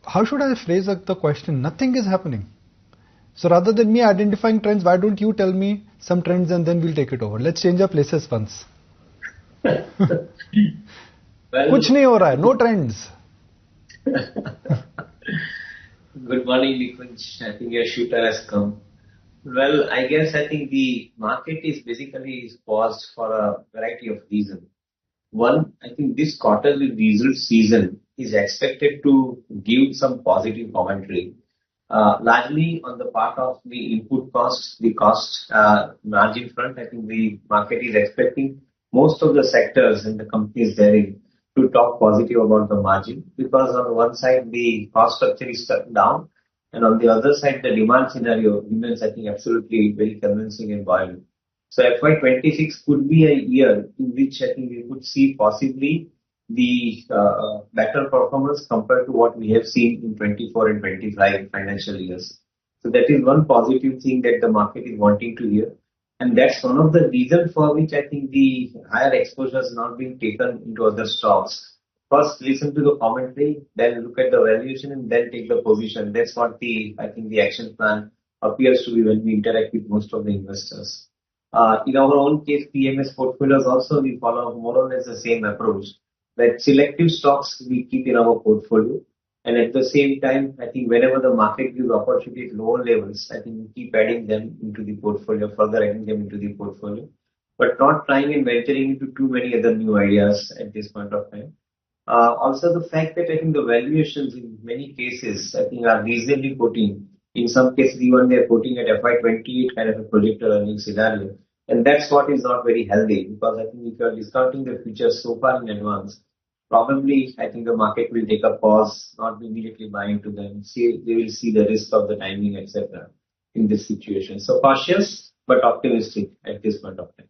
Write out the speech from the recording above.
how should I phrase the question? Nothing is happening. So rather than me identifying trends, why don't you tell me some trends and then we'll take it over? Let's change our places once. कुछ नहीं हो रहा है, no trends. Good morning, Nikunj. I think your shooter has come. Well, I think the market is basically paused for a variety of reasons. One, I think this quarterly result season is expected to give some positive commentary, largely on the part of the input costs, the cost margin front. I think the market is expecting most of the sectors and the companies therein to talk positive about the margin, because on one side the cost structure is down, and on the other side the demand scenario remains, I think, absolutely very convincing and buoyant. So FY26 could be a year in which I think we could see possibly the better performance compared to what we have seen in 24 and 25 financial years. So that is one positive thing that the market is wanting to hear. And that's one of the reasons for which I think the higher exposure is not being taken into other stocks. First, listen to the commentary, then look at the valuation, and then take the position. That's what I think the action plan appears to be when we interact with most of the investors. In our own case, PMS portfolios also, we follow more or less the same approach, that selective stocks we keep in our portfolio. And at the same time, I think whenever the market gives opportunity at lower levels, I think we keep adding them into the portfolio, further adding them into the portfolio, but not trying and venturing into too many other new ideas at this point of time. Also the fact that I think the valuations in many cases, I think, are reasonably quoting. In some cases, even they are quoting at FY28 kind of a projected earnings scenario. And that's what is not very healthy, because I think if you are discounting the futures so far in advance, probably I think the market will take a pause, not immediately buy into them. They will see the risk of the timing, etc. in this situation. So cautious but optimistic at this point of time.